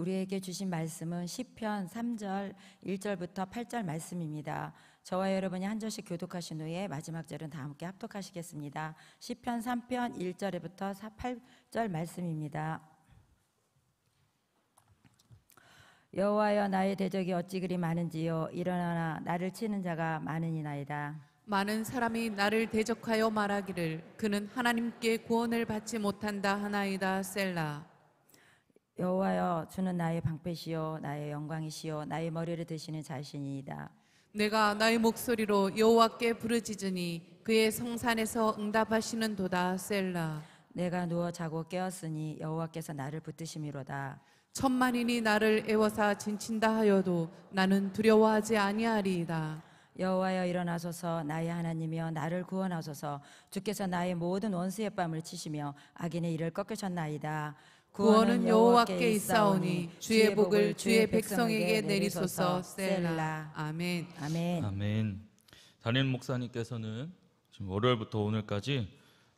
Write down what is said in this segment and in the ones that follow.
우리에게 주신 말씀은 시편 3절 1절부터 8절 말씀입니다. 저와 여러분이 한 절씩 교독하신 후에 마지막 절은 다 함께 합독하시겠습니다. 시편 3편 1절부터 8절 말씀입니다. 여호와여, 나의 대적이 어찌 그리 많은지요. 일어나나 나를 치는 자가 많으니나이다. 많은 사람이 나를 대적하여 말하기를 그는 하나님께 구원을 받지 못한다 하나이다. 셀라. 여호와여, 주는 나의 방패시요 나의 영광이시요 나의 머리를 드시는 자신이이다. 내가 나의 목소리로 여호와께 부르짖으니 그의 성산에서 응답하시는 도다. 셀라. 내가 누워 자고 깨었으니 여호와께서 나를 붙드심이로다. 천만인이 나를 애워사 진친다 하여도 나는 두려워하지 아니하리이다. 여호와여, 일어나소서. 나의 하나님이여, 나를 구원하소서. 주께서 나의 모든 원수의 뺨을 치시며 악인의 일을 꺾으셨나이다. 구원은 여호와께 있사오니 주의 복을 주의 백성에게 내리소서. 셀라. 아멘. 아멘. 아멘. 담임 목사님께서는 지금 월요일부터 오늘까지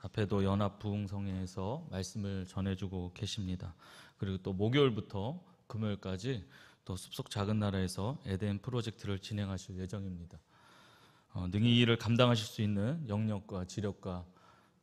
앞에도 연합 부흥성회에서 말씀을 전해주고 계십니다. 그리고 또 목요일부터 금요일까지 또 숲속 작은 나라에서 에덴 프로젝트를 진행하실 예정입니다. 능히 이 일을 감당하실 수 있는 영역과 지력과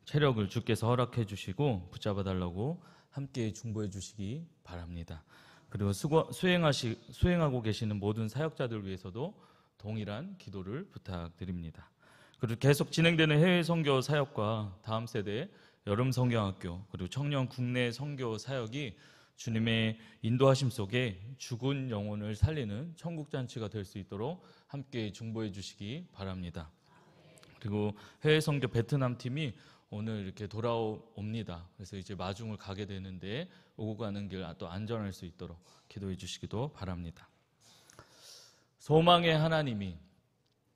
체력을 주께서 허락해 주시고 붙잡아 달라고 함께 중보해 주시기 바랍니다. 그리고 수행하고 계시는 모든 사역자들 위해서도 동일한 기도를 부탁드립니다. 그리고 계속 진행되는 해외 선교 사역과 다음 세대 여름 성경학교 그리고 청년 국내 선교 사역이 주님의 인도하심 속에 죽은 영혼을 살리는 천국잔치가 될 수 있도록 함께 중보해 주시기 바랍니다. 그리고 해외 선교 베트남 팀이 오늘 이렇게 돌아옵니다. 그래서 이제 마중을 가게 되는데 오고 가는 길 또 안전할 수 있도록 기도해 주시기도 바랍니다. 소망의 하나님이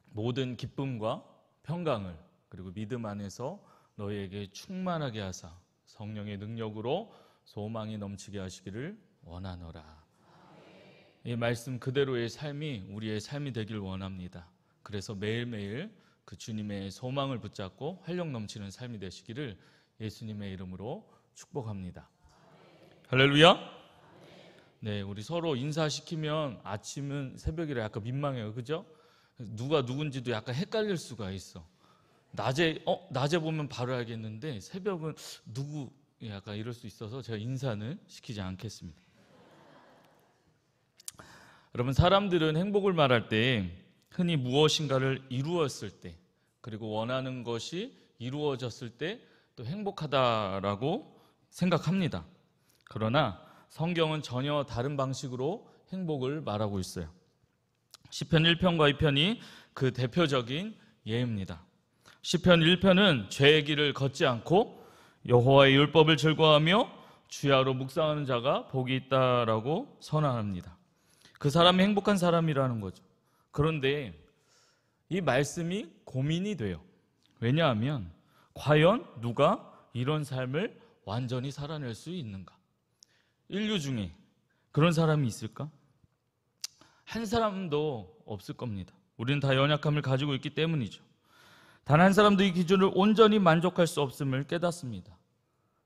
모든 기쁨과 평강을 그리고 믿음 안에서 너희에게 충만하게 하사 성령의 능력으로 소망이 넘치게 하시기를 원하노라. 이 말씀 그대로의 삶이 우리의 삶이 되길 원합니다. 그래서 매일매일 그 주님의 소망을 붙잡고 활력 넘치는 삶이 되시기를 예수님의 이름으로 축복합니다. 할렐루야. 네, 우리 서로 인사시키면 아침은 새벽이라 약간 민망해요, 그죠? 누가 누군지도 약간 헷갈릴 수가 있어. 낮에 보면 바로 알겠는데 새벽은 누구 약간 이럴 수 있어서 제가 인사는 시키지 않겠습니다. 여러분, 사람들은 행복을 말할 때 흔히 무엇인가를 이루었을 때 그리고 원하는 것이 이루어졌을 때 또 행복하다라고 생각합니다. 그러나 성경은 전혀 다른 방식으로 행복을 말하고 있어요. 시편 1편과 2편이 그 대표적인 예입니다. 시편 1편은 죄의 길을 걷지 않고 여호와의 율법을 즐거워하며 주야로 묵상하는 자가 복이 있다라고 선언합니다. 그 사람이 행복한 사람이라는 거죠. 그런데 이 말씀이 고민이 돼요. 왜냐하면 과연 누가 이런 삶을 완전히 살아낼 수 있는가? 인류 중에 그런 사람이 있을까? 한 사람도 없을 겁니다. 우리는 다 연약함을 가지고 있기 때문이죠. 단 한 사람도 이 기준을 온전히 만족할 수 없음을 깨닫습니다.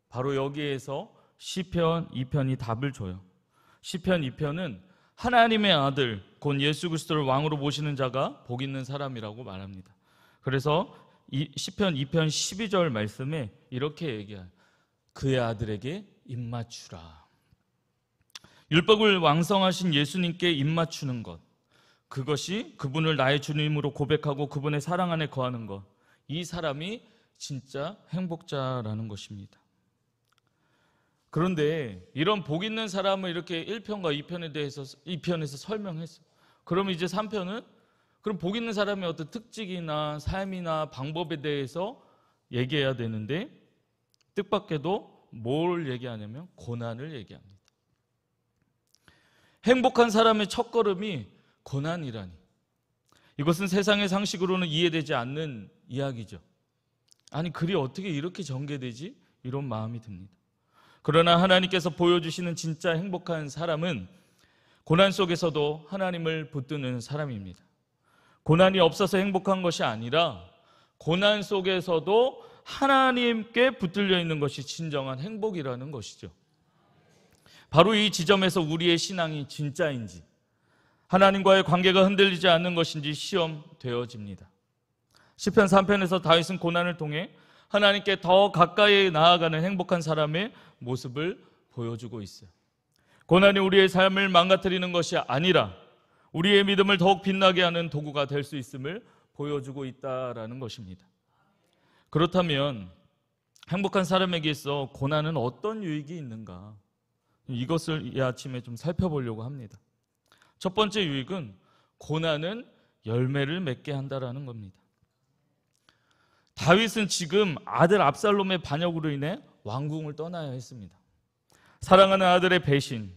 바로 여기에서 시편 2편이 답을 줘요. 시편 2편은 하나님의 아들 곧 예수 그리스도를 왕으로 모시는 자가 복 있는 사람이라고 말합니다. 그래서 이 시편 2편 12절 말씀에 이렇게 얘기해요. 그의 아들에게 입맞추라. 율법을 왕성하신 예수님께 입맞추는 것, 그것이 그분을 나의 주님으로 고백하고 그분의 사랑 안에 거하는 것, 이 사람이 진짜 행복자라는 것입니다. 그런데 이런 복 있는 사람을 이렇게 1편과 2편에 대해서 2편에서 설명했어요. 그럼 이제 3편은 그럼 복 있는 사람의 어떤 특징이나 삶이나 방법에 대해서 얘기해야 되는데 뜻밖에도 뭘 얘기하냐면 고난을 얘기합니다. 행복한 사람의 첫걸음이 고난이라니. 이것은 세상의 상식으로는 이해되지 않는 이야기죠. 아니, 글이 어떻게 이렇게 전개되지? 이런 마음이 듭니다. 그러나 하나님께서 보여주시는 진짜 행복한 사람은 고난 속에서도 하나님을 붙드는 사람입니다. 고난이 없어서 행복한 것이 아니라 고난 속에서도 하나님께 붙들려 있는 것이 진정한 행복이라는 것이죠. 바로 이 지점에서 우리의 신앙이 진짜인지, 하나님과의 관계가 흔들리지 않는 것인지 시험되어집니다. 시편 3편에서 다윗은 고난을 통해 하나님께 더 가까이 나아가는 행복한 사람의 모습을 보여주고 있어요. 고난이 우리의 삶을 망가뜨리는 것이 아니라 우리의 믿음을 더욱 빛나게 하는 도구가 될 수 있음을 보여주고 있다라는 것입니다. 그렇다면 행복한 사람에게 있어 고난은 어떤 유익이 있는가? 이것을 이 아침에 좀 살펴보려고 합니다. 첫 번째 유익은 고난은 열매를 맺게 한다라는 겁니다. 다윗은 지금 아들 압살롬의 반역으로 인해 왕궁을 떠나야 했습니다. 사랑하는 아들의 배신,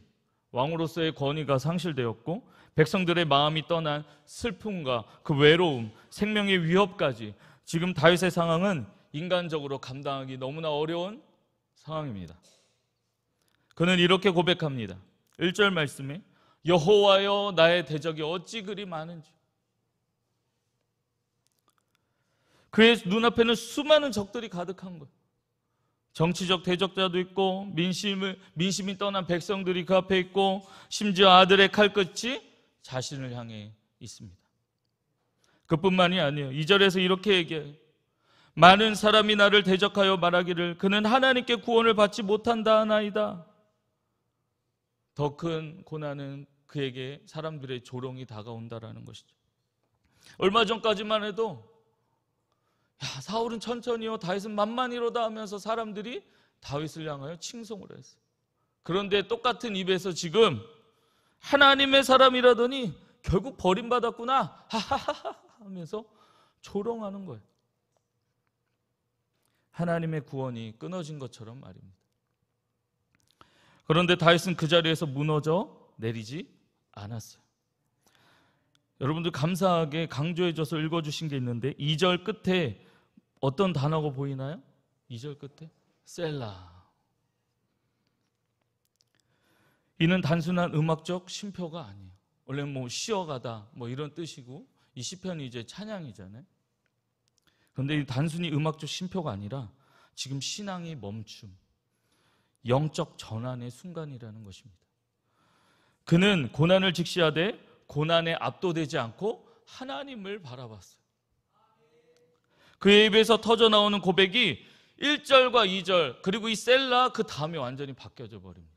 왕으로서의 권위가 상실되었고 백성들의 마음이 떠난 슬픔과 그 외로움, 생명의 위협까지 지금 다윗의 상황은 인간적으로 감당하기 너무나 어려운 상황입니다. 그는 이렇게 고백합니다. 1절 말씀에 여호와여 나의 대적이 어찌 그리 많은지. 그의 눈앞에는 수많은 적들이 가득한 거예요. 정치적 대적자도 있고 민심이 떠난 백성들이 그 앞에 있고 심지어 아들의 칼끝이 자신을 향해 있습니다. 그뿐만이 아니에요. 2절에서 이렇게 얘기해요. 많은 사람이 나를 대적하여 말하기를 그는 하나님께 구원을 받지 못한다 하나이다. 더 큰 고난은 그에게 사람들의 조롱이 다가온다라는 것이죠. 얼마 전까지만 해도 사울은 천천히요 다윗은 만만히로다 하면서 사람들이 다윗을 향하여 칭송을 했어요. 그런데 똑같은 입에서 지금 하나님의 사람이라더니 결국 버림받았구나 하하하 하면서 조롱하는 거예요. 하나님의 구원이 끊어진 것처럼 말입니다. 그런데 다윗은 그 자리에서 무너져 내리지 않았어요. 여러분들 감사하게 강조해줘서 읽어주신 게 있는데 2절 끝에 어떤 단어가 보이나요? 2절 끝에 셀라. 이는 단순한 음악적 쉼표가 아니에요. 원래 쉬어가다 이런 뜻이고 이 시편이 이제 찬양이잖아요. 그런데 이 단순히 음악적 쉼표가 아니라 지금 신앙의 멈춤, 영적 전환의 순간이라는 것입니다. 그는 고난을 직시하되 고난에 압도되지 않고 하나님을 바라봤어요. 그의 입에서 터져나오는 고백이 1절과 2절 그리고 이 셀라 그 다음에 완전히 바뀌어져 버립니다.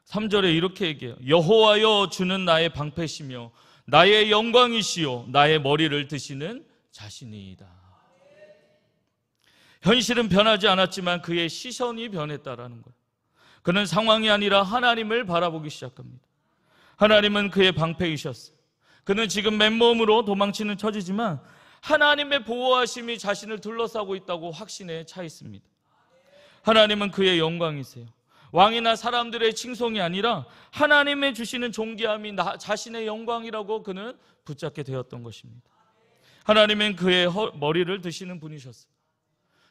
3절에 이렇게 얘기해요. 여호와여 주는 나의 방패시며 나의 영광이시요 나의 머리를 드시는 자신이이다. 현실은 변하지 않았지만 그의 시선이 변했다라는 거예요. 그는 상황이 아니라 하나님을 바라보기 시작합니다. 하나님은 그의 방패이셨어요. 그는 지금 맨몸으로 도망치는 처지지만 하나님의 보호하심이 자신을 둘러싸고 있다고 확신에 차 있습니다. 하나님은 그의 영광이세요. 왕이나 사람들의 칭송이 아니라 하나님의 주시는 존귀함이 자신의 영광이라고 그는 붙잡게 되었던 것입니다. 하나님은 그의 머리를 드시는 분이셨어요.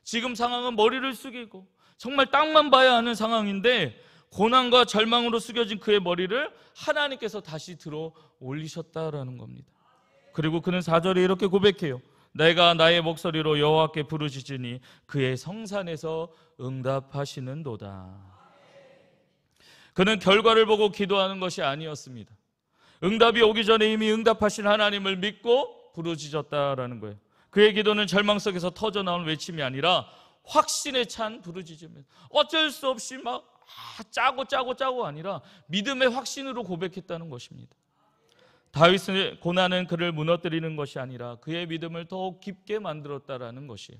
지금 상황은 머리를 숙이고 정말 땅만 봐야 하는 상황인데 고난과 절망으로 숙여진 그의 머리를 하나님께서 다시 들어 올리셨다라는 겁니다. 그리고 그는 4절에 이렇게 고백해요. 내가 나의 목소리로 여호와께 부르짖으니 그의 성산에서 응답하시는도다. 그는 결과를 보고 기도하는 것이 아니었습니다. 응답이 오기 전에 이미 응답하신 하나님을 믿고 부르짖었다라는 거예요. 그의 기도는 절망 속에서 터져나온 외침이 아니라 확신에 찬 부르짖음이에요. 어쩔 수 없이 짜고 아니라 믿음의 확신으로 고백했다는 것입니다. 다윗의 고난은 그를 무너뜨리는 것이 아니라 그의 믿음을 더욱 깊게 만들었다라는 것이에요.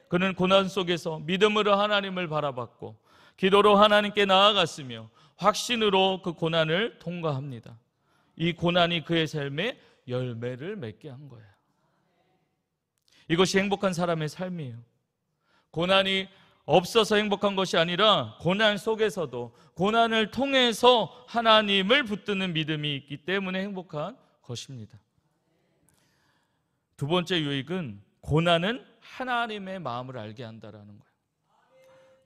그는 고난 속에서 믿음으로 하나님을 바라봤고 기도로 하나님께 나아갔으며 확신으로 그 고난을 통과합니다. 이 고난이 그의 삶에 열매를 맺게 한 거예요. 이것이 행복한 사람의 삶이에요. 고난이 없어서 행복한 것이 아니라 고난 속에서도 고난을 통해서 하나님을 붙드는 믿음이 있기 때문에 행복한 것입니다. 두 번째 유익은 고난은 하나님의 마음을 알게 한다라는 거예요.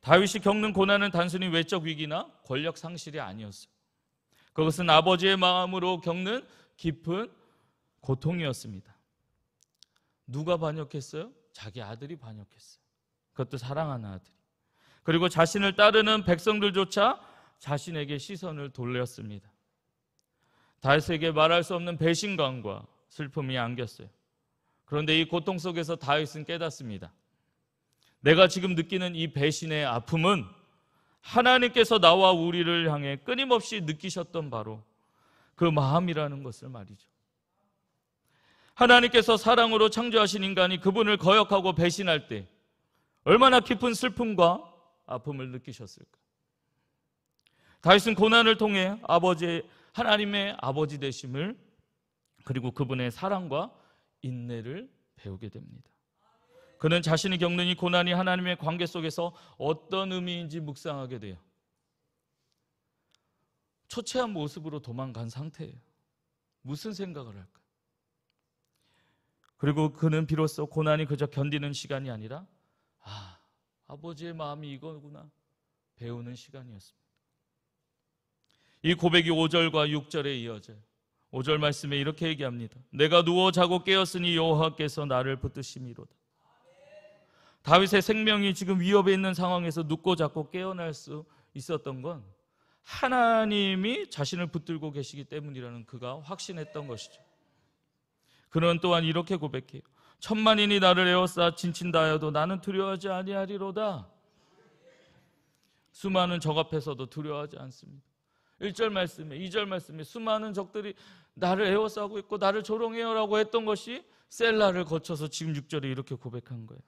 다윗이 겪는 고난은 단순히 외적 위기나 권력 상실이 아니었어요. 그것은 아버지의 마음으로 겪는 깊은 고통이었습니다. 누가 반역했어요? 자기 아들이 반역했어요. 그것도 사랑하는 아들이. 그리고 자신을 따르는 백성들조차 자신에게 시선을 돌렸습니다. 다윗에게 말할 수 없는 배신감과 슬픔이 안겼어요. 그런데 이 고통 속에서 다윗은 깨닫습니다. 내가 지금 느끼는 이 배신의 아픔은 하나님께서 나와 우리를 향해 끊임없이 느끼셨던 바로 그 마음이라는 것을 말이죠. 하나님께서 사랑으로 창조하신 인간이 그분을 거역하고 배신할 때 얼마나 깊은 슬픔과 아픔을 느끼셨을까. 다윗은 고난을 통해 하나님의 아버지 되심을, 그리고 그분의 사랑과 인내를 배우게 됩니다. 그는 자신이 겪는 이 고난이 하나님의 관계 속에서 어떤 의미인지 묵상하게 돼요. 초췌한 모습으로 도망간 상태예요. 무슨 생각을 할까? 그리고 그는 비로소 고난이 그저 견디는 시간이 아니라 아버지의 마음이 이거구나 배우는 시간이었습니다. 이 고백이 5절과 6절에 이어져요. 5절 말씀에 이렇게 얘기합니다. 내가 누워 자고 깨었으니 여호와께서 나를 붙드심이로다. 다윗의 생명이 지금 위협에 있는 상황에서 눕고 자고 깨어날 수 있었던 건 하나님이 자신을 붙들고 계시기 때문이라는 그가 확신했던 것이죠. 그는 또한 이렇게 고백해요. 천만인이 나를 에워싸 진친다 하여도 나는 두려워하지 아니하리로다. 수많은 적 앞에서도 두려워하지 않습니다. 1절 말씀에 2절 말씀에 수많은 적들이 나를 에워싸고 있고 나를 조롱해요라고 했던 것이 셀라를 거쳐서 지금 6절에 이렇게 고백한 거예요.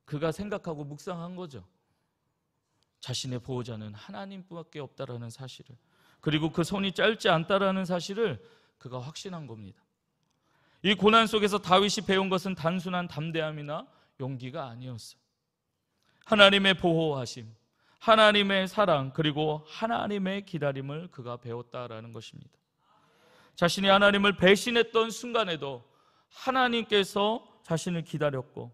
그가 생각하고 묵상한 거죠. 자신의 보호자는 하나님밖에 없다라는 사실을, 그리고 그 손이 짧지 않다라는 사실을 그가 확신한 겁니다. 이 고난 속에서 다윗이 배운 것은 단순한 담대함이나 용기가 아니었어요. 하나님의 보호하심, 하나님의 사랑, 그리고 하나님의 기다림을 그가 배웠다라는 것입니다. 자신이 하나님을 배신했던 순간에도 하나님께서 자신을 기다렸고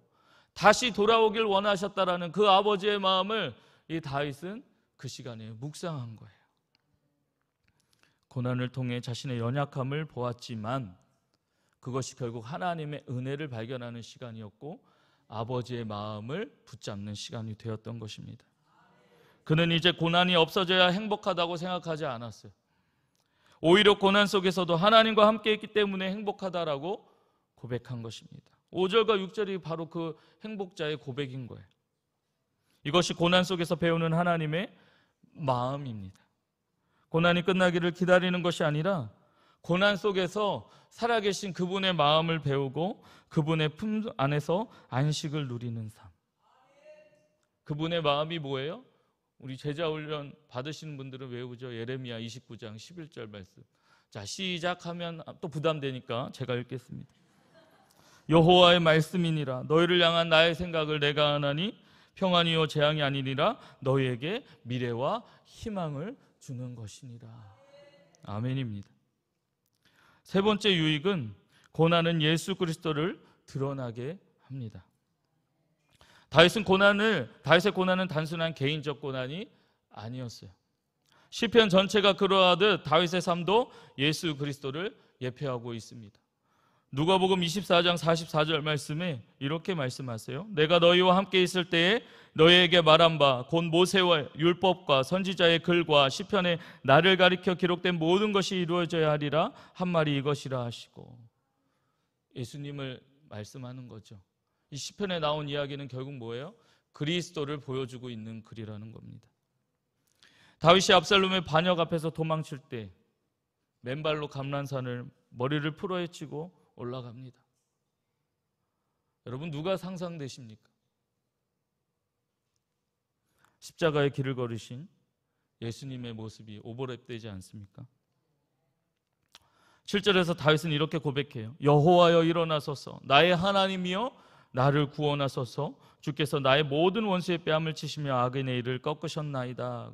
다시 돌아오길 원하셨다라는 그 아버지의 마음을 이 다윗은 그 시간에 묵상한 거예요. 고난을 통해 자신의 연약함을 보았지만 그것이 결국 하나님의 은혜를 발견하는 시간이었고 아버지의 마음을 붙잡는 시간이 되었던 것입니다. 그는 이제 고난이 없어져야 행복하다고 생각하지 않았어요. 오히려 고난 속에서도 하나님과 함께 있기 때문에 행복하다라고 고백한 것입니다. 5절과 6절이 바로 그 행복자의 고백인 거예요. 이것이 고난 속에서 배우는 하나님의 마음입니다. 고난이 끝나기를 기다리는 것이 아니라 고난 속에서 살아계신 그분의 마음을 배우고 그분의 품 안에서 안식을 누리는 삶. 그분의 마음이 뭐예요? 우리 제자훈련 받으시는 분들은 외우죠. 예레미야 29장 11절 말씀. 자, 시작하면 또 부담되니까 제가 읽겠습니다. 여호와의 말씀이니라. 너희를 향한 나의 생각을 내가 아나니 평안이요 재앙이 아니니라. 너희에게 미래와 희망을 주는 것이니라. 아멘입니다. 세 번째 유익은 고난은 예수 그리스도를 드러나게 합니다. 다윗의 고난은 단순한 개인적 고난이 아니었어요. 시편 전체가 그러하듯 다윗의 삶도 예수 그리스도를 예표하고 있습니다. 누가복음 24장 44절 말씀에 이렇게 말씀하세요. 내가 너희와 함께 있을 때에 너희에게 말한 바 곧 모세와 율법과 선지자의 글과 시편에 나를 가리켜 기록된 모든 것이 이루어져야 하리라 한 말이 이것이라 하시고, 예수님을 말씀하는 거죠. 이 시편에 나온 이야기는 결국 뭐예요? 그리스도를 보여주고 있는 글이라는 겁니다. 다윗이 압살롬의 반역 앞에서 도망칠 때 맨발로 감람산을 머리를 풀어헤치고 올라갑니다. 여러분, 누가 상상되십니까? 십자가의 길을 걸으신 예수님의 모습이 오버랩되지 않습니까? 7절에서 다윗은 이렇게 고백해요. 여호와여 일어나소서, 나의 하나님이여 나를 구원하소서. 주께서 나의 모든 원수의 뺨을 치시며 악인의 일을 꺾으셨나이다.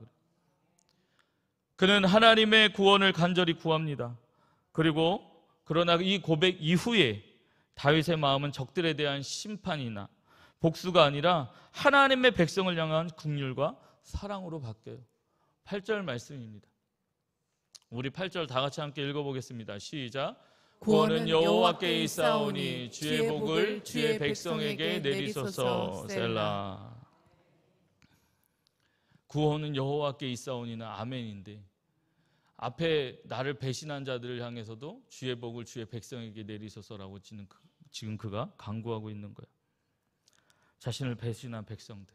그는 하나님의 구원을 간절히 구합니다. 그러나 이 고백 이후에 다윗의 마음은 적들에 대한 심판이나 복수가 아니라 하나님의 백성을 향한 긍휼과 사랑으로 바뀌어요. 8절 말씀입니다. 우리 8절 다 같이 함께 읽어보겠습니다. 시작. 구원은 여호와께 있사오니 주의 복을 주의 백성에게 내리소서. 셀라. 구원은 여호와께 있사오니나 아멘인데 앞에 나를 배신한 자들을 향해서도 주의 복을 주의 백성에게 내리소서라고 지금 그가 간구하고 있는 거예요. 자신을 배신한 백성들,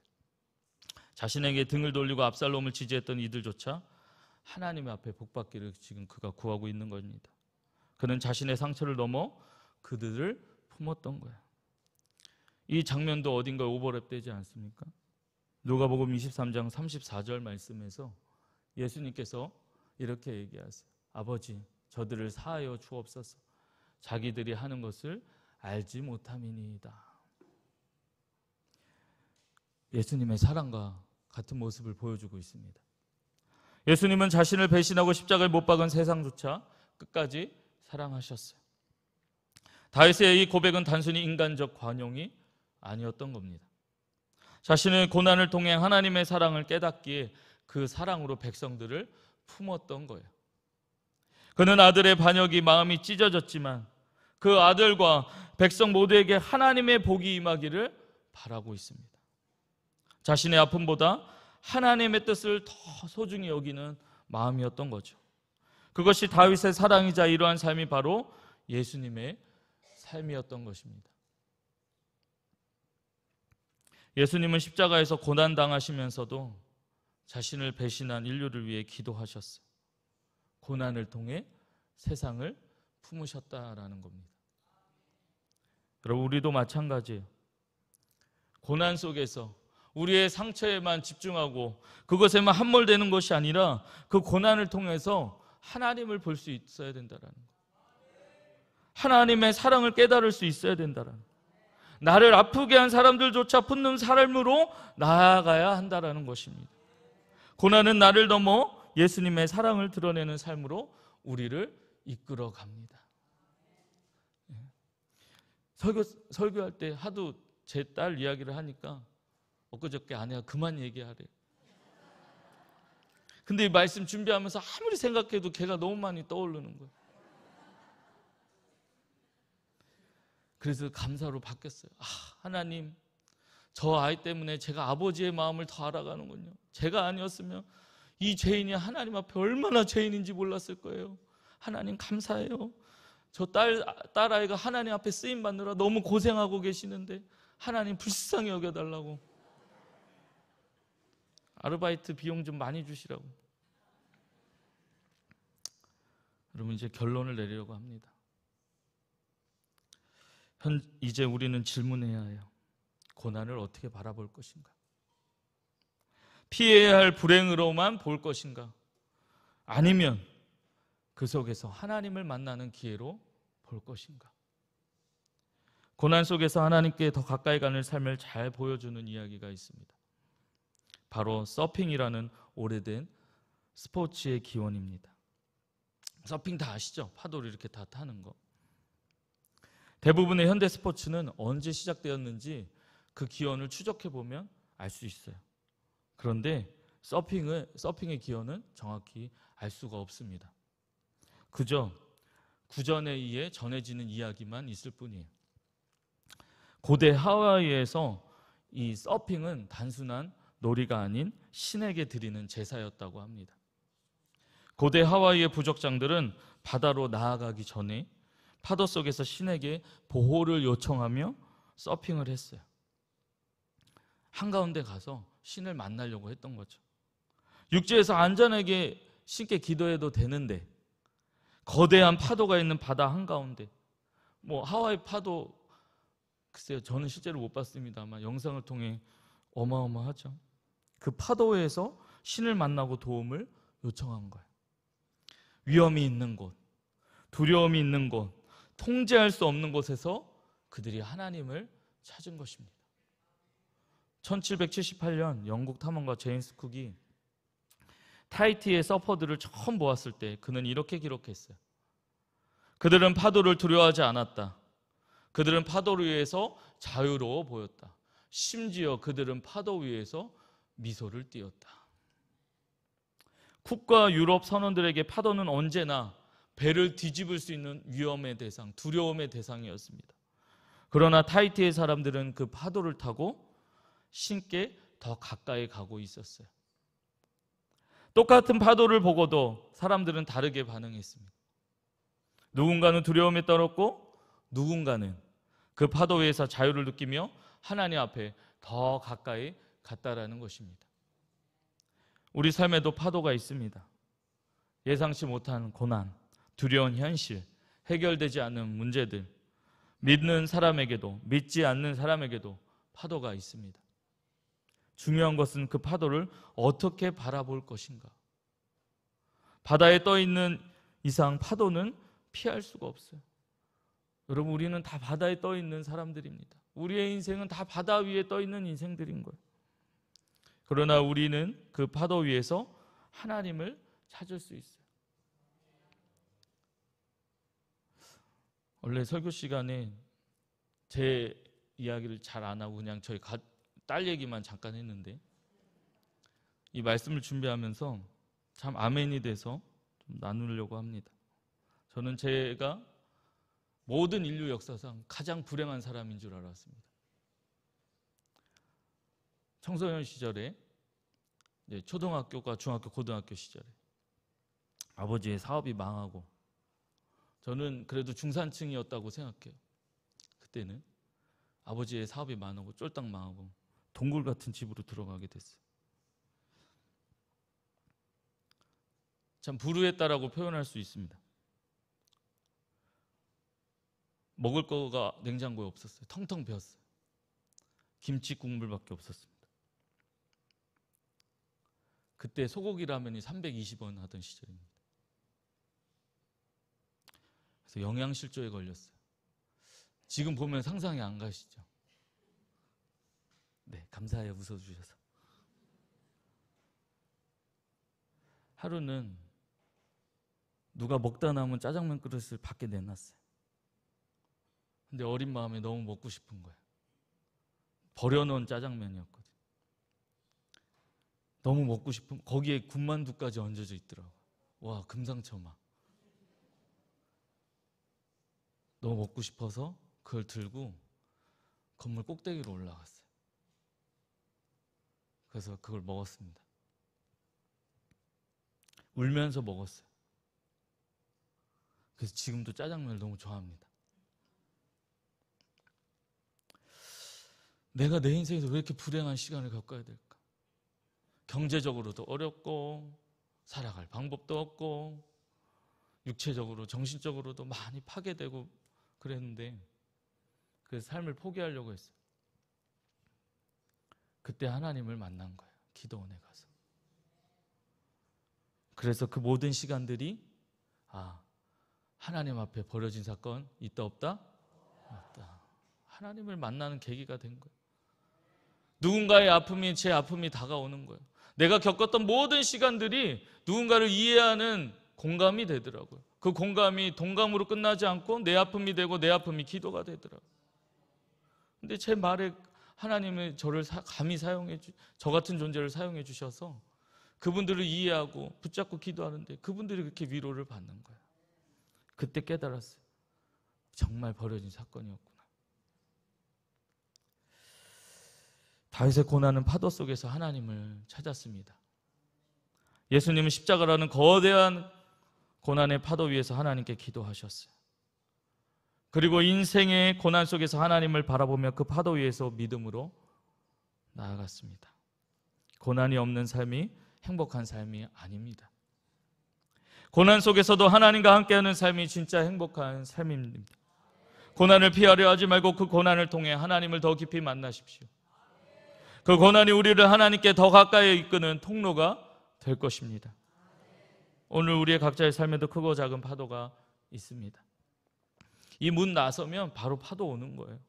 자신에게 등을 돌리고 압살롬을 지지했던 이들조차 하나님 앞에 복받기를 지금 그가 구하고 있는 겁니다. 그는 자신의 상처를 넘어 그들을 품었던 거예요. 이 장면도 어딘가에 오버랩되지 않습니까? 누가복음 23장 34절 말씀에서 예수님께서 이렇게 얘기하세요. 아버지, 저들을 사하여 주옵소서. 자기들이 하는 것을 알지 못함이니이다. 예수님의 사랑과 같은 모습을 보여주고 있습니다. 예수님은 자신을 배신하고 십자가에 못 박은 세상조차 끝까지 사랑하셨어요. 다윗의 이 고백은 단순히 인간적 관용이 아니었던 겁니다. 자신의 고난을 통해 하나님의 사랑을 깨닫기에 그 사랑으로 백성들을 품었던 거예요. 그는 아들의 반역이 마음이 찢어졌지만 그 아들과 백성 모두에게 하나님의 복이 임하기를 바라고 있습니다. 자신의 아픔보다 하나님의 뜻을 더 소중히 여기는 마음이었던 거죠. 그것이 다윗의 사랑이자 이러한 삶이 바로 예수님의 삶이었던 것입니다. 예수님은 십자가에서 고난당하시면서도 자신을 배신한 인류를 위해 기도하셨어요. 고난을 통해 세상을 품으셨다라는 겁니다. 여러분, 우리도 마찬가지예요. 고난 속에서 우리의 상처에만 집중하고 그것에만 함몰되는 것이 아니라 그 고난을 통해서 하나님을 볼 수 있어야 된다라는 거예요. 하나님의 사랑을 깨달을 수 있어야 된다라는 거예요. 나를 아프게 한 사람들조차 품는 삶으로 나아가야 한다라는 것입니다. 고난은 나를 넘어 예수님의 사랑을 드러내는 삶으로 우리를 이끌어 갑니다. 설교할 때 하도 제 딸 이야기를 하니까 엊그저께 아내가 그만 얘기하래. 근데 이 말씀 준비하면서 아무리 생각해도 걔가 너무 많이 떠오르는 거예요. 그래서 감사로 바뀌었어요. 하나님, 저 아이 때문에 제가 아버지의 마음을 더 알아가는군요. 제가 아니었으면 이 죄인이 하나님 앞에 얼마나 죄인인지 몰랐을 거예요. 하나님 감사해요. 저 딸아이가 하나님 앞에 쓰임 받느라 너무 고생하고 계시는데 하나님 불쌍히 여겨달라고, 아르바이트 비용 좀 많이 주시라고. 여러분, 이제 결론을 내리려고 합니다. 이제 우리는 질문해야 해요. 고난을 어떻게 바라볼 것인가? 피해야 할 불행으로만 볼 것인가? 아니면 그 속에서 하나님을 만나는 기회로 볼 것인가? 고난 속에서 하나님께 더 가까이 가는 삶을 잘 보여주는 이야기가 있습니다. 바로 서핑이라는 오래된 스포츠의 기원입니다. 서핑 다 아시죠? 파도를 이렇게 다 타는 거. 대부분의 현대 스포츠는 언제 시작되었는지 그 기원을 추적해 보면 알 수 있어요. 그런데 서핑의 기원은 정확히 알 수가 없습니다. 그저 구전에 의해 전해지는 이야기만 있을 뿐이에요. 고대 하와이에서 이 서핑은 단순한 놀이가 아닌 신에게 드리는 제사였다고 합니다. 고대 하와이의 부족장들은 바다로 나아가기 전에 파도 속에서 신에게 보호를 요청하며 서핑을 했어요. 한가운데 가서 신을 만나려고 했던 거죠. 육지에서 안전하게 신께 기도해도 되는데 거대한 파도가 있는 바다 한가운데, 하와이 파도, 글쎄요, 저는 실제로 못 봤습니다만 영상을 통해 어마어마하죠. 그 파도에서 신을 만나고 도움을 요청한 거예요. 위험이 있는 곳, 두려움이 있는 곳, 통제할 수 없는 곳에서 그들이 하나님을 찾은 것입니다. 1778년 영국 탐험가 제임스 쿡이 타히티의 서퍼들을 처음 보았을 때 그는 이렇게 기록했어요. 그들은 파도를 두려워하지 않았다. 그들은 파도 위에서 자유로워 보였다. 심지어 그들은 파도 위에서 미소를 띄었다. 쿡과 유럽 선원들에게 파도는 언제나 배를 뒤집을 수 있는 위험의 대상, 두려움의 대상이었습니다. 그러나 타히티의 사람들은 그 파도를 타고 신께 더 가까이 가고 있었어요. 똑같은 파도를 보고도 사람들은 다르게 반응했습니다. 누군가는 두려움에 떨었고 누군가는 그 파도 위에서 자유를 느끼며 하나님 앞에 더 가까이 갔다라는 것입니다. 우리 삶에도 파도가 있습니다. 예상치 못한 고난, 두려운 현실, 해결되지 않는 문제들, 믿는 사람에게도 믿지 않는 사람에게도 파도가 있습니다. 중요한 것은 그 파도를 어떻게 바라볼 것인가. 바다에 떠 있는 이상 파도는 피할 수가 없어요. 여러분, 우리는 다 바다에 떠 있는 사람들입니다. 우리의 인생은 다 바다 위에 떠 있는 인생들인 거예요. 그러나 우리는 그 파도 위에서 하나님을 찾을 수 있어요. 원래 설교 시간에 제 이야기를 잘 안 하고 그냥 저희 딸 얘기만 잠깐 했는데, 이 말씀을 준비하면서 참 아멘이 돼서 좀 나누려고 합니다. 저는 제가 모든 인류 역사상 가장 불행한 사람인 줄 알았습니다. 청소년 시절에, 초등학교과 중학교, 고등학교 시절에 아버지의 사업이 망하고, 저는 그래도 중산층이었다고 생각해요. 그때는 아버지의 사업이 망하고 쫄딱 망하고 동굴 같은 집으로 들어가게 됐어요. 참 불우했다라고 표현할 수 있습니다. 먹을 거가 냉장고에 없었어요. 텅텅 비었어요. 김치 국물밖에 없었습니다. 그때 소고기 라면이 320원 하던 시절입니다. 그래서 영양실조에 걸렸어요. 지금 보면 상상이 안 가시죠? 네, 감사해요. 웃어주셔서. 하루는 누가 먹다 남은 짜장면 그릇을 밖에 내놨어요. 근데 어린 마음에 너무 먹고 싶은 거예요. 버려놓은 짜장면이었거든요. 너무 먹고 싶은, 거기에 군만두까지 얹어져 있더라고요. 와, 금상첨화. 너무 먹고 싶어서 그걸 들고 건물 꼭대기로 올라갔어요. 그래서 그걸 먹었습니다. 울면서 먹었어요. 그래서 지금도 짜장면을 너무 좋아합니다. 내가 내 인생에서 왜 이렇게 불행한 시간을 겪어야 될까? 경제적으로도 어렵고 살아갈 방법도 없고 육체적으로 정신적으로도 많이 파괴되고 그랬는데, 그래서 삶을 포기하려고 했어요. 그때 하나님을 만난 거예요. 기도원에 가서. 그래서 그 모든 시간들이 하나님 앞에 버려진 사건 있다 없다? 없다. 하나님을 만나는 계기가 된 거예요. 누군가의 아픔이 제 아픔이 다가오는 거예요. 내가 겪었던 모든 시간들이 누군가를 이해하는 공감이 되더라고요. 그 공감이 동감으로 끝나지 않고 내 아픔이 되고 내 아픔이 기도가 되더라고요. 근데 제 말에 하나님은 저를 감히 저 같은 존재를 사용해 주셔서 그분들을 이해하고 붙잡고 기도하는데 그분들이 그렇게 위로를 받는 거예요. 그때 깨달았어요. 정말 버려진 사건이었구나. 다윗의 고난은 파도 속에서 하나님을 찾았습니다. 예수님은 십자가라는 거대한 고난의 파도 위에서 하나님께 기도하셨어요. 그리고 인생의 고난 속에서 하나님을 바라보며 그 파도 위에서 믿음으로 나아갔습니다. 고난이 없는 삶이 행복한 삶이 아닙니다. 고난 속에서도 하나님과 함께하는 삶이 진짜 행복한 삶입니다. 고난을 피하려 하지 말고 그 고난을 통해 하나님을 더 깊이 만나십시오. 그 고난이 우리를 하나님께 더 가까이 이끄는 통로가 될 것입니다. 오늘 우리의 각자의 삶에도 크고 작은 파도가 있습니다. 이 문 나서면 바로 파도 오는 거예요.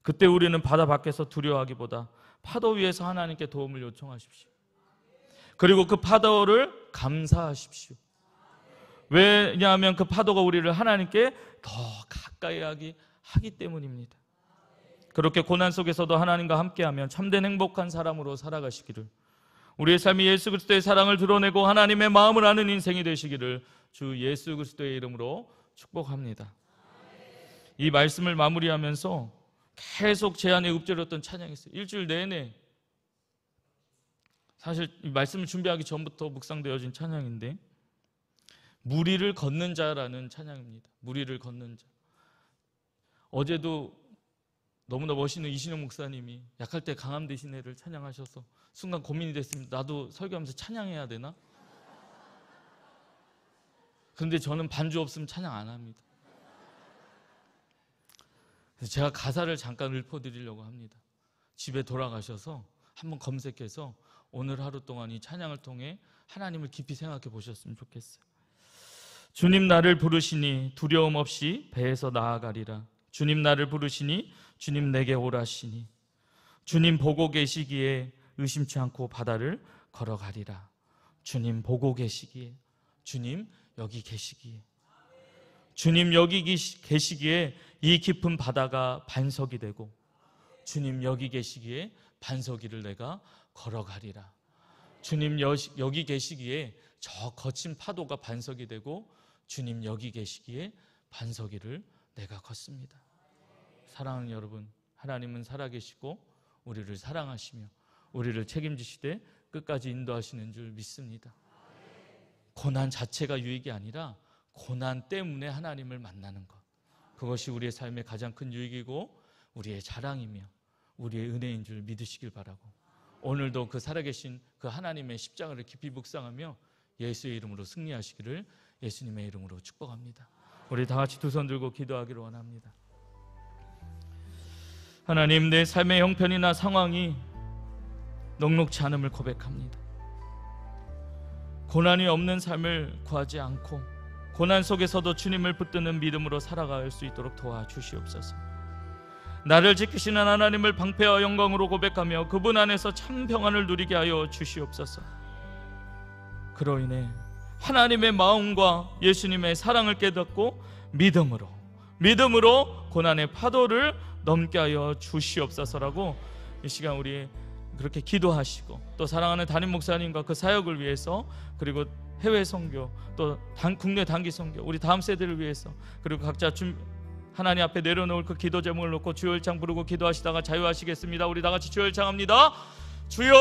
그때 우리는 바다 밖에서 두려워하기보다 파도 위에서 하나님께 도움을 요청하십시오. 그리고 그 파도를 감사하십시오. 왜냐하면 그 파도가 우리를 하나님께 더 가까이 하기 때문입니다. 그렇게 고난 속에서도 하나님과 함께하면 참된 행복한 사람으로 살아가시기를, 우리의 삶이 예수 그리스도의 사랑을 드러내고 하나님의 마음을 아는 인생이 되시기를 주 예수 그리스도의 이름으로 축복합니다. 이 말씀을 마무리하면서 계속 제 안에 읊조렸던 찬양이 있어요. 일주일 내내 사실 이 말씀을 준비하기 전부터 묵상되어진 찬양인데 무리를 걷는 자라는 찬양입니다. 무리를 걷는 자. 어제도 너무나 멋있는 이신영 목사님이 약할 때 강함 되시네를 찬양하셔서 순간 고민이 됐습니다. 나도 설교하면서 찬양해야 되나? 그런데 저는 반주 없으면 찬양 안 합니다. 그래서 제가 가사를 잠깐 읊어드리려고 합니다. 집에 돌아가셔서 한번 검색해서 오늘 하루 동안 이 찬양을 통해 하나님을 깊이 생각해 보셨으면 좋겠어요. 주님 나를 부르시니 두려움 없이 배에서 나아가리라. 주님 나를 부르시니 주님 내게 오라시니 주님 보고 계시기에 의심치 않고 바다를 걸어가리라. 주님 보고 계시기에, 주님 여기 계시기에, 주님 여기 계시기에 이 깊은 바다가 반석이 되고 주님 여기 계시기에 반석 위를 내가 걸어가리라. 주님 여기 계시기에 저 거친 파도가 반석이 되고 주님 여기 계시기에 반석 위를 내가 걷습니다. 사랑하는 여러분, 하나님은 살아계시고 우리를 사랑하시며 우리를 책임지시되 끝까지 인도하시는 줄 믿습니다. 고난 자체가 유익이 아니라 고난 때문에 하나님을 만나는 것, 그것이 우리의 삶의 가장 큰 유익이고 우리의 자랑이며 우리의 은혜인 줄 믿으시길 바라고, 오늘도 그 살아계신 그 하나님의 십자가를 깊이 묵상하며 예수의 이름으로 승리하시기를 예수님의 이름으로 축복합니다. 우리 다 같이 두 손 들고 기도하기를 원합니다. 하나님, 내 삶의 형편이나 상황이 녹록치 않음을 고백합니다. 고난이 없는 삶을 구하지 않고 고난 속에서도 주님을 붙드는 믿음으로 살아갈 수 있도록 도와주시옵소서. 나를 지키시는 하나님을 방패와 영광으로 고백하며 그분 안에서 참 평안을 누리게 하여 주시옵소서. 그로 인해 하나님의 마음과 예수님의 사랑을 깨닫고 믿음으로 고난의 파도를 넘게 하여 주시옵소서라고 이 시간 우리 그렇게 기도하시고, 또 사랑하는 담임 목사님과 그 사역을 위해서, 그리고 해외 선교, 또 국내 단기 선교, 우리 다음 세대를 위해서, 그리고 각자 하나님 앞에 내려놓을 그 기도 제목을 놓고 주여 일창 부르고 기도하시다가 자유하시겠습니다. 우리 다 같이 주여 일창합니다. 주여!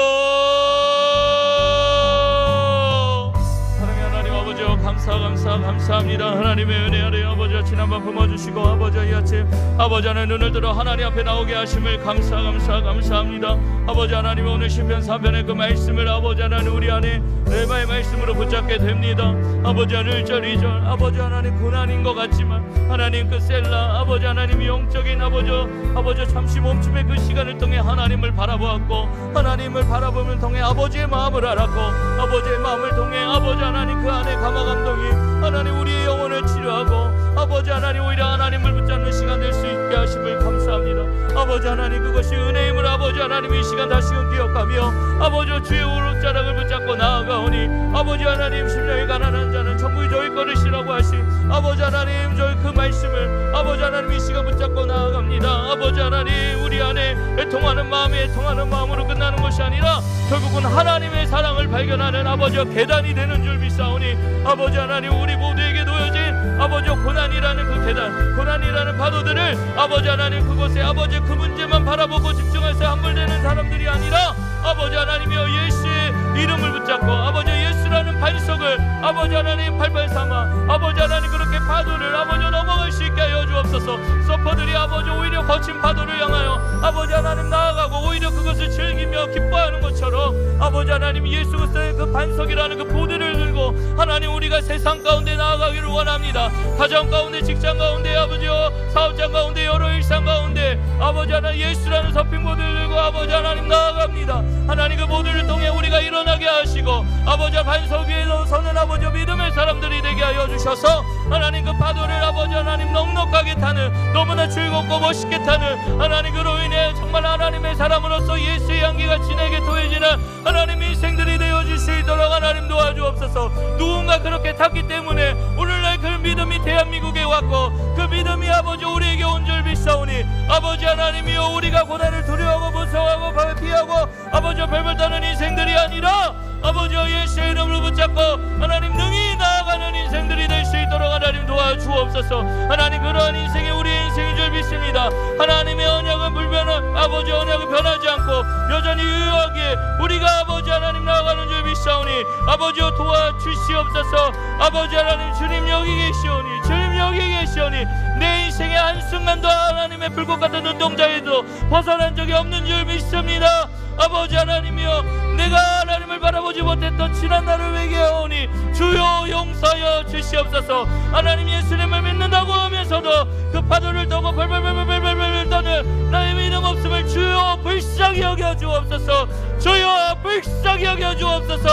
사랑의 하나님 아버지, 감사합니다. 하나님의 은혜 아래 아버지 지난밤 품어주시고 아버지 이 아침 아버지 하나님 눈을 들어 하나님 앞에 나오게 하심을 감사합니다. 아버지 하나님, 오늘 시편 3편의 그 말씀을 아버지 하나님 우리 안에 레마의 말씀으로 붙잡게 됩니다. 아버지 하나님 1절 2절 아버지 하나님 고난인 것 같지만 하나님 그 셀라 아버지 하나님 영적인 아버지 잠시 멈춤의 그 시간을 통해 하나님을 바라보았고, 하나님을 바라보면 통해 아버지의 마음을 알았고, 아버지의 마음을 통해 아버지 하나님 그 안에 감화 감동이 하나님 우리의 영혼을 치료하고 아버지 하나님 오히려 하나님을 붙잡는 시간 될 수 있게 하심을 감사합니다. 아버지 하나님, 그것이 은혜임을 아버지 하나님 이 시간 다시금 기억하며 아버지 주의 오른자락을 붙잡고 나아가오니 아버지 하나님 심령이 가난한 자는 천국이 저희 것이라고 하신 아버지 하나님 저희 그 말씀을 아버지 하나님 이 시간 붙잡고 나아갑니다. 아버지 하나님, 우리 안에 애통하는 마음으로 끝나는 것이 아니라 결국은 하나님의 사랑을 발견하는 아버지와 계단이 되는 줄 믿사오니 아버지 하나님, 우리 모두에게 놓여진 아버지 고난이라는 그 계단, 고난이라는 파도들을 아버지 하나님 그곳에 아버지 그 문제만 바라보고 집중해서 함몰되는 사람들이 아니라 아버지 하나님이여 예수의 이름을 붙잡고 아버지 예수라는 반석을 아버지 하나님 발발 삼아 아버지 하나님 그렇게 파도를 아버지 넘어갈 수 있게 하여 주옵소서. 서퍼들이 아버지 오히려 거친 파도를 향하여 아버지 하나님 나아가고 오히려 그것을 즐기며 기뻐하는 것처럼 아버지 하나님 예수 그리스도의 그 반석이라는 그 보드를 들고 하나님 우리가 세상 가운데 나아가기를 원합니다. 가정 가운데, 직장 가운데, 아버지여 사업장 가운데, 여러 일상 가운데 아버지 하나님 예수라는 서핑보드를 들고 아버지 하나님 나아갑니다. 하나님 그 보드를 통해 우리가 일어나게 하시고 아버지 반석 위에 서는 아버지 믿음의 사람들이 되게 하여 주셔서 하나님 그 파도를 아버지 하나님 넉넉하게 타는, 너무나 즐겁고 멋있게 타는 하나님 그로 인해 정말 하나님의 사람으로서 예수의 향기가 진에게 도해지는 하나님 인생들이 되어줄 수 있도록 하나님 도와주옵소서. 누군가 그렇게 탔기 때문에 오늘날 그 믿음이 대한민국에 왔고 그 믿음이 아버지 우리에게 온 줄 믿사오니 아버지 하나님이여 우리가 고난을 두려워하고 무서워하고 피하고 아버지 별별 따는 인생들이 아니라 아버지 예수의 이름으로 붙잡고 하나님 능히 나아가는 인생들이 될 수 있도록 하나님 도와주옵소서. 하나님 그러한 인생이 우리의 인생인 줄 믿습니다. 하나님의 언약은 아버지 언약을 변하지 않고 여전히 유효하게 우리가 아버지 하나님 나아가는 줄 믿사오니 아버지여 도와주시옵소서. 아버지 하나님 주님 여기 계시오니 주님 여기 계시오니 내 인생의 한순간도 하나님의 불꽃 같은 눈동자에도 벗어난 적이 없는 줄 믿습니다. 아버지 하나님이여 내가 하나님을 바라보지 못했던 지난 날을 회개하오니 주여 용서하여 주시옵소서. 하나님 예수님을 믿는다고 하면서도 그 파도를 떠고 벌벌벌벌벌벌 떠는 나의 믿음 없음을 주여 불쌍히 여겨 주옵소서. 주여 불쌍히 여겨 주옵소서.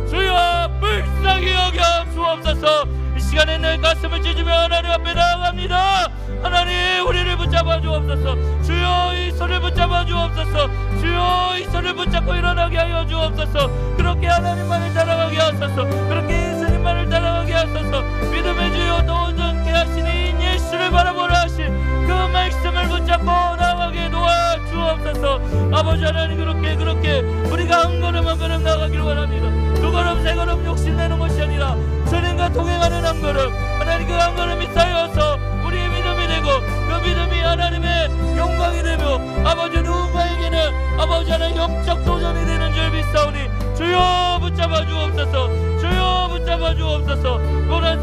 주여 불쌍히 여겨 주옵소서. 이 시간에 내 가슴을 찢으며 하나님 앞에 나아갑니다. 하나님 우리를 붙잡아 주옵소서. 주여 이 손을 붙잡아 주옵소서. 주여 이 손을 붙잡고 일어나게 하여 주옵소서. 그렇게 하나님만을 따라가게 하소서. 그렇게 예수님만을 따라가게 하소서. 믿음의 주여 또 온전케 하시니 예수를 바라보라 하신 그 말씀을 붙잡고 나가게 도와 주옵소서. 아버지 하나님 그렇게 우리가 한 걸음 한 걸음 나가기를 원합니다. 두 걸음 세 걸음 욕심내는 것이 아니라 주님과 동행하는 한 걸음, 하나님 그 한 걸음이 쌓여서 우리의 믿음이 되고 그 믿음이 하나님의 영광이 되며 아버지 누군가에게는 아버지 하나님 영적 도전이 되는 줄 믿사오니 주여 붙잡아 주옵소서. 주여 붙잡아 주옵소서. 고난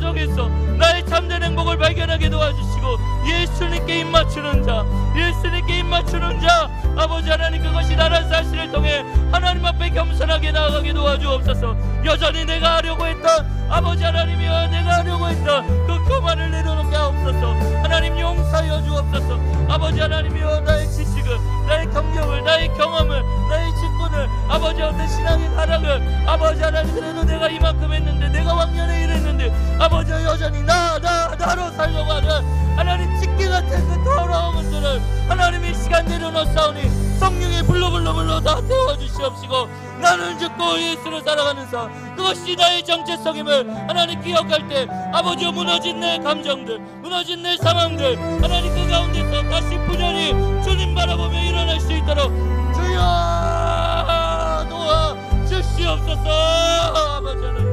속에서 나의 참된 행복을 발견하게 도와주시고 예수님께 입맞추는 자, 예수님께 입맞추는 자, 아버지 하나님 그것이 나란 사실을 통해 하나님 앞에 겸손하게 나아가게 도와주옵소서. 여전히 내가 하려고 했던 아버지 하나님이여 내가 하려고 했던 그 교만을 내려놓게 하옵소서. 하나님 용서하여 주옵소서. 아버지 하나님이여 나의 지식을, 나의 경력을, 나의 경험을, 나의 직분을, 아버지 어떤 신앙의 가락을 아버지 하나님 그래도 내가 이만큼 했는데 내가 왕년에 이랬는데 아버지 여전히 나로 살려고 하는 하나님 찍기 같은 그 더러운 것들을 하나님 이 시간 내려놓사오니 성령의 불로 다 태워주시옵시고 나는 죽고 예수로 살아가는 사 그것이 나의 정체성임을 하나님 기억할 때 아버지여 무너진 내 감정들, 무너진 내 상황들 하나님 그 가운데서 다시 부전히 주님 바라보며 일어날 수 있도록 주여 도와 주시옵소서. 아버지 하나님